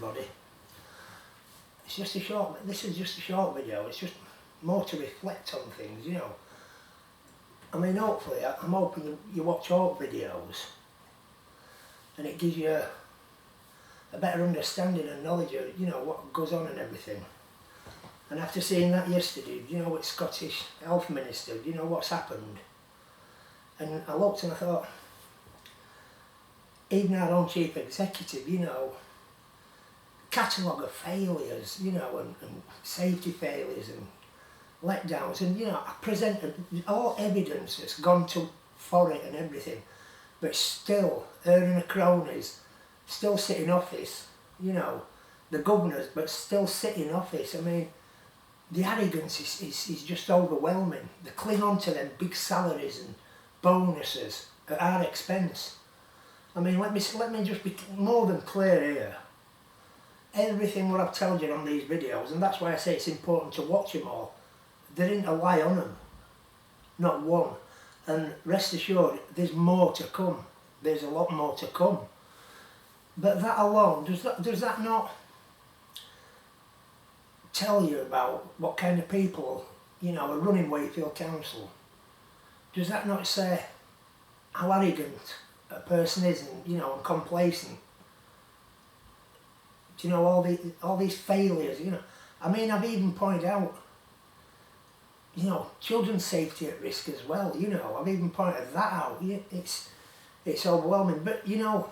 everybody. It's just a short, this is just a short video, it's just more to reflect on things, you know. I mean, hopefully, I'm hoping you watch all videos and it gives you a better understanding and knowledge of, you know, what goes on and everything. And after seeing that yesterday, you know, with Scottish Health Minister, you know what's happened. And I looked and I thought, even our own Chief Executive, you know, catalogue of failures, you know, and safety failures and letdowns, and you know, I presented all evidence that's gone for it and everything, but still, her and the cronies still sit in office, you know, the governors, but still sit in office. I mean, the arrogance is just overwhelming. They cling on to them big salaries and bonuses at our expense. I mean, let me just be more than clear here. Everything what I've told you on these videos, and that's why I say it's important to watch them all, there ain't a lie on them, not one. And rest assured, there's more to come. There's a lot more to come. But that alone, does that not tell you about what kind of people, you know, are running Wakefield Council? Does that not say how arrogant a person is, and you know, and complacent? Do you know, all these failures, you know? I mean, I've even pointed out, you know, children's safety at risk as well, you know, I've even pointed that out. It's overwhelming. But, you know,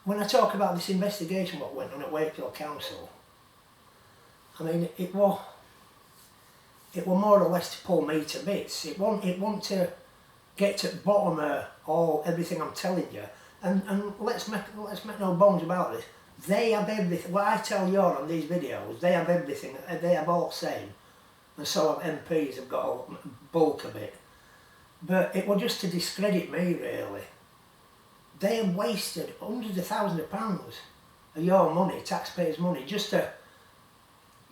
when I talk about this investigation what went on at Wakefield Council, I mean, it was more or less to pull me to bits. It want to get to the bottom of everything I'm telling you. And let's make no bones about this. They have everything. What I tell you on these videos, they have everything. They have all same. And so have MPs have got a bulk of it. But it was just to discredit me, really. They have wasted hundreds of thousands of pounds of your money, taxpayers' money, just to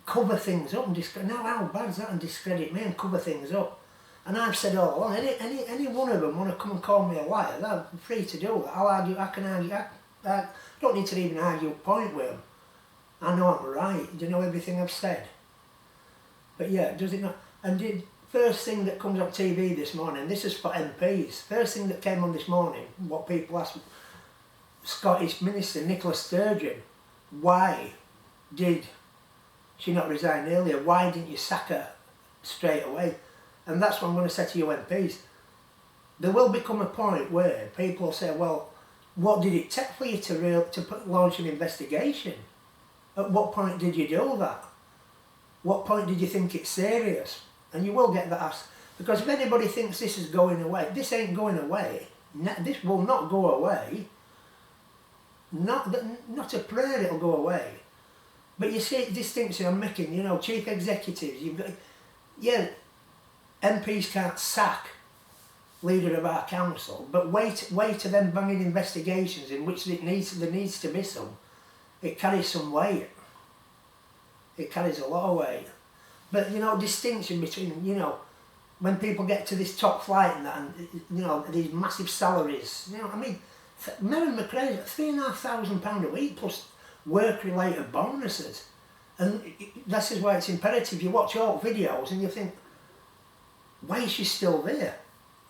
cover things up and discredit. Now how bad is that, and discredit me and cover things up? And I've said all along, any one of them want to come and call me a liar, they're free to do that. I'll argue, I can argue, I don't need to even argue a point with them. I know I'm right, do you know everything I've said? But yeah, does it not? And the first thing that comes on TV this morning, this is for MPs, first thing that came on this morning, what people asked Scottish Minister Nicola Sturgeon, why did she not resign earlier? Why didn't you sack her straight away? And that's what I'm going to say to you MPs. There will become a point where people will say, well, what did it take for you to launch an investigation? At what point did you do that? What point did you think it's serious? And you will get that asked. Because if anybody thinks this is going away, this ain't going away. This will not go away. Not a prayer it'll go away. But you see the distinction I'm making, you know, chief executives, you've got, yeah, MPs can't sack leader of our council, but wait to them banging investigations in which there needs to be some. It carries some weight. It carries a lot of weight. But, you know, distinction between, you know, when people get to this top flight and that, and, you know, these massive salaries, you know, I mean, Merran McCrae, £3,500 a week plus work-related bonuses. And this is why it's imperative you watch all videos and you think, why is she still there?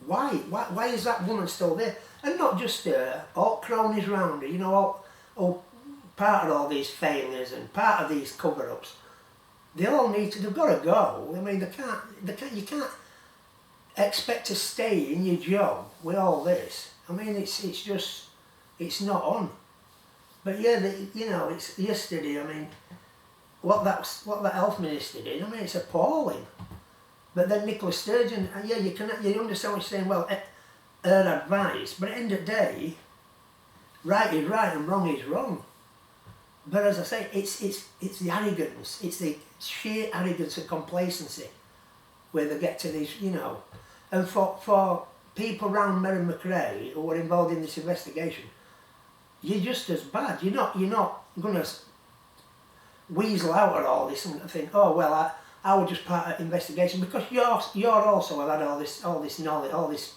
Why is that woman still there? And not just her, all cronies round her, you know, all part of all these failures and part of these cover-ups. They all need to, they've got to go. I mean, you can't expect to stay in your job with all this. I mean, it's not on. But yeah, you know, it's yesterday, I mean, what that health minister did, I mean, it's appalling. But then Nicola Sturgeon, yeah, you understand what you're saying, well, her advice, but at the end of the day, right is right and wrong is wrong. But as I say, it's the arrogance, it's the sheer arrogance and complacency where they get to these, you know. And for people around Merran McCrae who were involved in this investigation, you're just as bad. You're not going to weasel out at all this and think, oh well, I was just part of the investigation, because you're also have had all this knowledge, all this,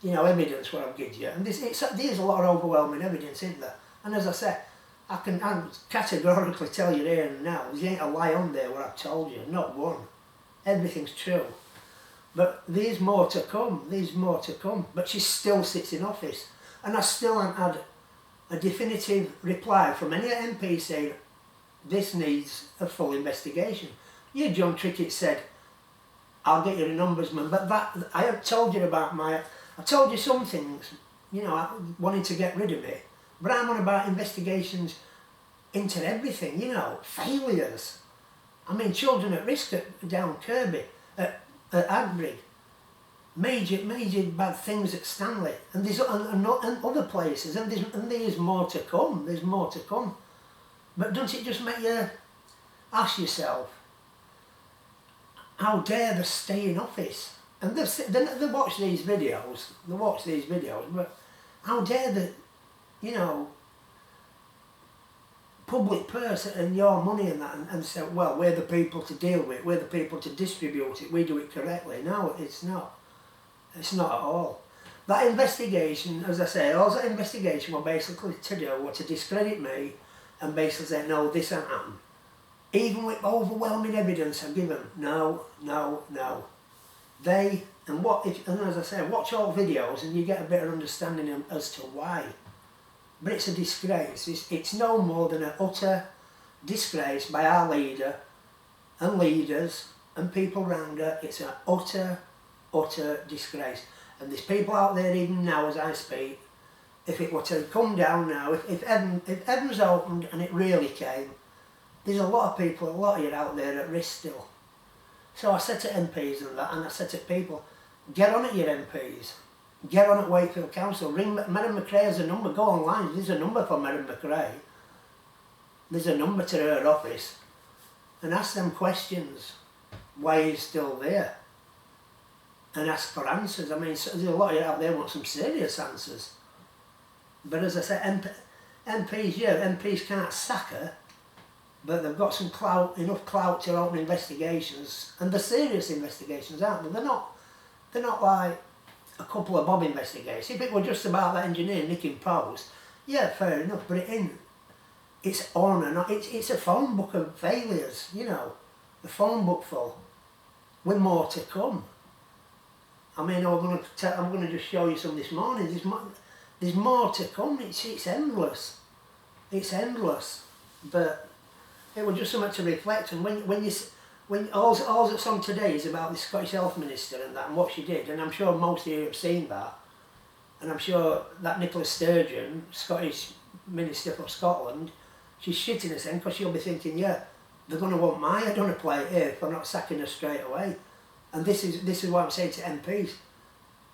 you know, evidence what I've given you, and there's a lot of overwhelming evidence, isn't there? And as I said, I can categorically tell you here and now, there ain't a lie on there what I've told you, not one. Everything's true. But there's more to come, But she still sits in office. And I still haven't had a definitive reply from any MP saying, this needs a full investigation. Yeah, John Trickett said, I'll get you the numbers, man, but that, I have told you about I told you some things, you know, wanting to get rid of me, but I'm on about investigations into everything, you know, failures. I mean, children at risk down Kirby, at Agbury, major bad things at Stanley, and there's and other places, and there's more to come. There's more to come. But don't it just make you ask yourself, how dare they stay in office? And they watch these videos. But how dare the, you know, public purse and your money and that, and say, well, we're the people to deal with, we're the people to distribute it, we do it correctly. No, it's not. It's not at all. That investigation, as I say, all that investigation was basically to discredit me and basically say, no, this ain't happened. Even with overwhelming evidence I've given, no. And as I say, watch all videos and you get a better understanding as to why. But it's a disgrace. It's no more than an utter disgrace by our leader and leaders and people around her. It's an utter disgrace. And there's people out there even now as I speak, if it were to come down now, if heaven's opened and it really came, there's a lot of people, a lot of you out there at risk still. So I said to MPs and that, and I said to people, get on at your MPs. Get on at Wakefield Council, ring Merran McCrae has a number, go online, there's a number for Merran McCrae. There's a number to her office. And ask them questions, why he's still there. And ask for answers. I mean, there's a lot of you out there who want some serious answers. But as I said, MPs can't sack her, but they've got some clout, enough clout to open investigations, and the serious investigations, aren't they? They're not like a couple of bob investigations. If it were just about that engineer nicking posts, yeah, fair enough, but it's on and on. It's a phone book of failures, you know, the phone book full, with more to come. I mean, I'm going to just show you some this morning. There's more to come. It's endless. It's endless. But it was just something to reflect on. When all that's on today is about the Scottish Health Minister and that and what she did, and I'm sure most of you have seen that, and I'm sure that Nicola Sturgeon, Scottish Minister for Scotland, she's shitting us in because she'll be thinking, yeah, they're going to want my head on a plate here if I'm not sacking her straight away. And this is what I'm saying to MPs.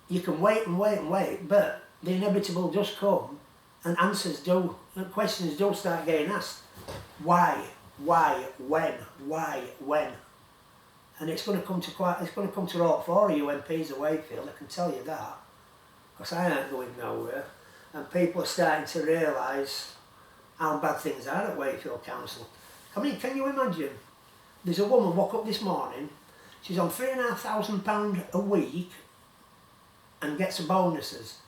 You can wait and wait and wait, but the inevitable does come, and and questions do start getting asked. Why, when? And it's going to come to all four of you MPs of Wakefield, I can tell you that, because I ain't going nowhere, and people are starting to realise how bad things are at Wakefield Council. I mean, can you imagine? There's a woman woke up this morning, she's on £3,500 a week and gets bonuses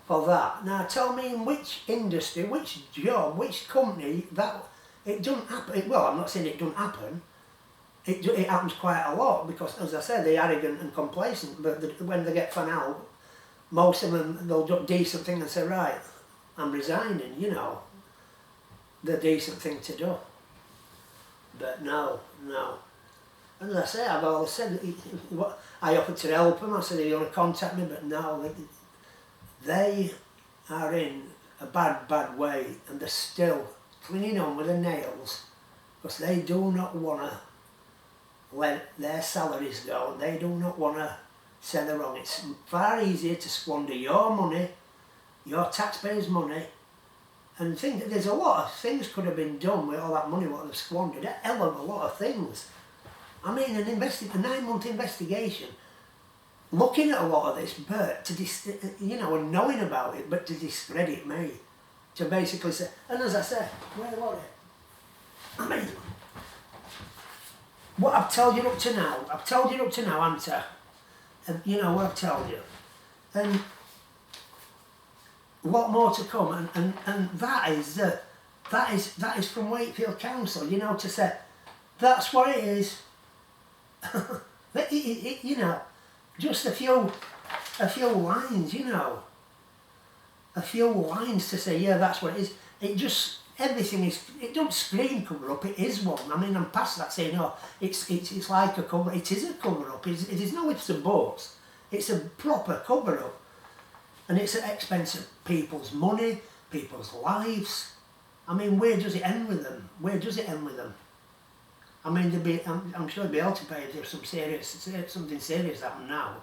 for that. Now tell me in which industry, which job, which company that it doesn't happen. Well, I'm not saying it doesn't happen. It happens quite a lot because, as I said, they're arrogant and complacent, but when they get found out, most of them, they'll do a decent thing and say, right, I'm resigning, you know, the decent thing to do. But no. And as I say, I've always said, I offered to help them, I said, you want to contact me, but no, they are in a bad way, and they're still clinging on with their nails, because they do not want to let their salaries go, and they do not want to say they're wrong. It's far easier to squander your money, your taxpayers' money, and think that there's a lot of things could have been done with all that money what they've squandered, a hell of a lot of things. I mean, a 9-month investigation, looking at a lot of this, but and knowing about it, but to discredit me, to basically say, and as I said, where was it? I mean, what I've told you up to now, Anta, and you know what I've told you, and a lot more to come, and that is that that is from Wakefield Council, you know, to say, that's what it is. You know, just a few lines, you know. A few lines to say, yeah, that's what it is. It just, everything is, it don't scream cover up, it is one. I mean, I'm past that saying, no, it's like a cover, it is a cover up, it is no ifs and buts. It's a proper cover up. And it's at expense of people's money, people's lives. I mean, where does it end with them? Where does it end with them? I mean, I'm sure they'll be able to pay if there's something serious happened now.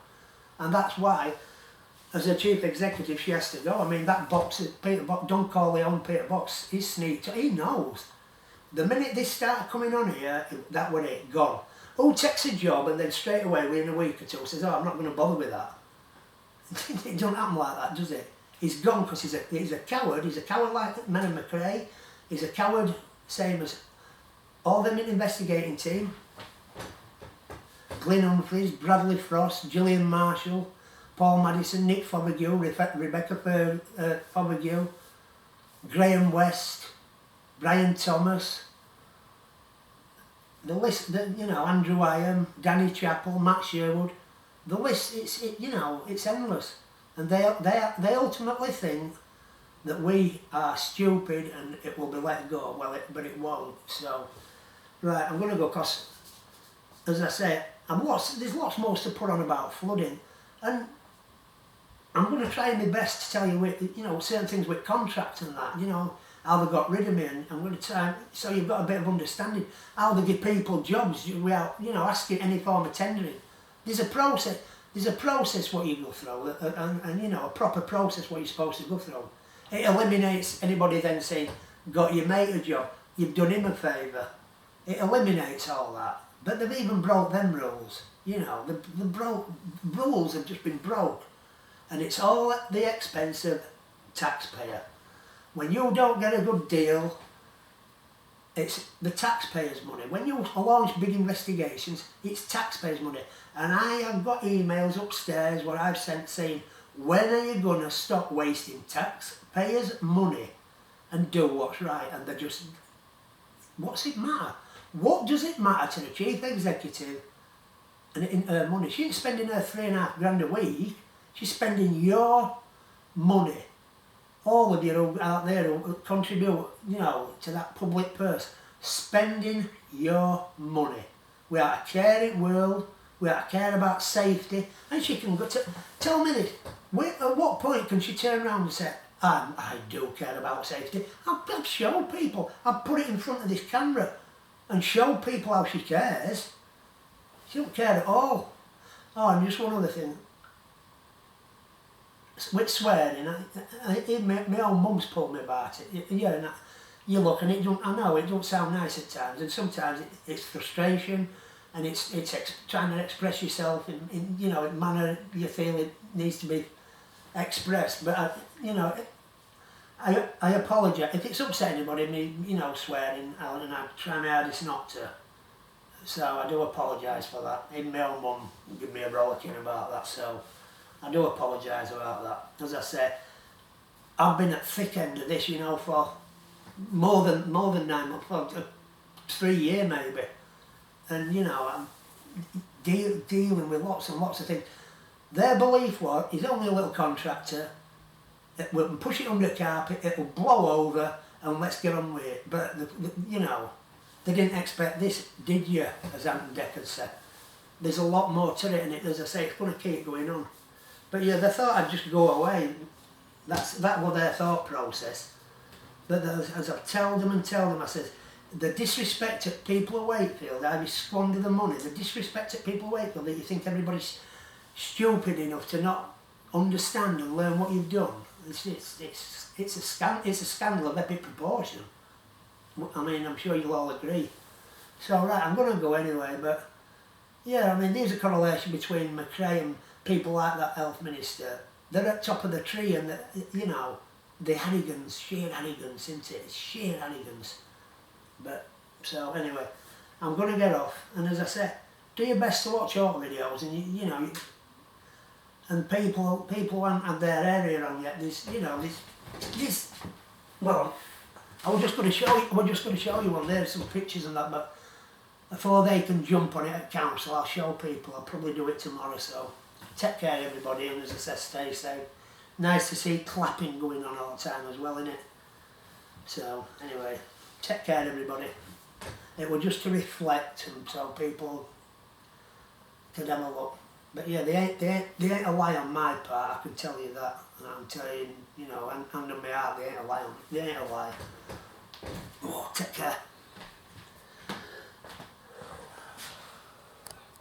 And that's why, as a chief executive, she has to go. I mean, that box, Peter Box, Don Corleone, Peter Box, he's sneaked. He knows. The minute they start coming on here, that was it, gone. Who takes a job and then straight away, within a week or two, says, oh, I'm not going to bother with that. It don't happen like that, does it? He's gone because he's a coward. He's a coward like Merran McCrae. He's a coward, same as all them in investigating team. Glyn Humphreys, Bradley Frost, Gillian Marshall, Paul Madison, Nick Fothergill, Rebecca Fothergill, Graham West, Brian Thomas, the list, you know, Andrew Iron, Danny Chappell, Matt Sherwood, the list, you know, it's endless. And they ultimately think that we are stupid and it will be let go. Well, but it won't. So, right, I'm going to go because, as I say, there's lots more to put on about flooding, and I'm going to try my best to tell you, you know, certain things with contracts and that, you know, how they got rid of me, and I'm going to try, so you've got a bit of understanding, how they give people jobs without, you know, asking any form of tendering. There's a process what you go through, and you know, a proper process what you're supposed to go through. It eliminates anybody then saying, got your mate a job, you've done him a favour. It eliminates all that. But they've even broke them rules, you know, the rules have just been broke. And it's all at the expense of taxpayer. When you don't get a good deal, it's the taxpayers' money. When you launch big investigations, it's taxpayers' money. And I have got emails upstairs where I've sent saying, when are you going to stop wasting taxpayers' money and do what's right? And they're just, what's it matter? What does it matter to the chief executive and in her money? She ain't spending her $3,500 a week. She's spending your money. All of you out there who contribute, you know, to that public purse, spending your money. We are a caring world. We are care about safety. And she can go to, tell me this, at what point can she turn around and say, I do care about safety. I've shown people. I've put it in front of this camera and show people how she cares. She don't care at all. Oh, and just one other thing. With swearing, my own mum's told me about it. Yeah, and you look and I know it don't sound nice at times, and sometimes it's frustration, and it's trying to express yourself in you know, in manner you feel it needs to be expressed. But you know, I apologise if it's upset anybody. Me, you know, swearing, and I try my hardest not to. So I do apologise for that. Even my own mum gave me a rollicking about that. So I do apologise about that. As I say, I've been at the thick end of this, you know, for more than 9 months, for 3 years maybe. And you know, I'm dealing with lots and lots of things. Their belief was, he's only a little contractor, it will push it under the carpet, it will blow over, and let's get on with it. But, you know, they didn't expect this, did you, as Anton Decker said. There's a lot more to it, and as I say, it's going to keep going on. But yeah, they thought I'd just go away. That was their thought process. But as I tell them, I said, the disrespect at people of Wakefield, how you squander the money, the disrespect at people of Wakefield, that you think everybody's stupid enough to not understand and learn what you've done. It's a scandal of epic proportion. I mean, I'm sure you'll all agree. So right, I'm going to go anyway, but yeah, I mean, there's a correlation between McCrae and people like that health minister. They're at top of the tree, and you know, the Hannigans, sheer Hannigans, isn't it? It's sheer Hannigans. But so anyway, I'm going to get off, and as I said, do your best to watch all videos, and you know, and people haven't had their area on yet. This, you know, this. Well, I was just going to show you. We're just going to show you one there, some pictures and that. But before they can jump on it at council, I'll show people. I'll probably do it tomorrow. So take care, everybody, and as I said, stay safe. Nice to see clapping going on all the time as well, isn't it? So anyway, take care, everybody. It was just to reflect, and so people could have a look. But yeah, they ain't a lie on my part. I can tell you that. And I'm telling you, you know, hand on my heart, they ain't a lie. They ain't a lie. Oh, take care.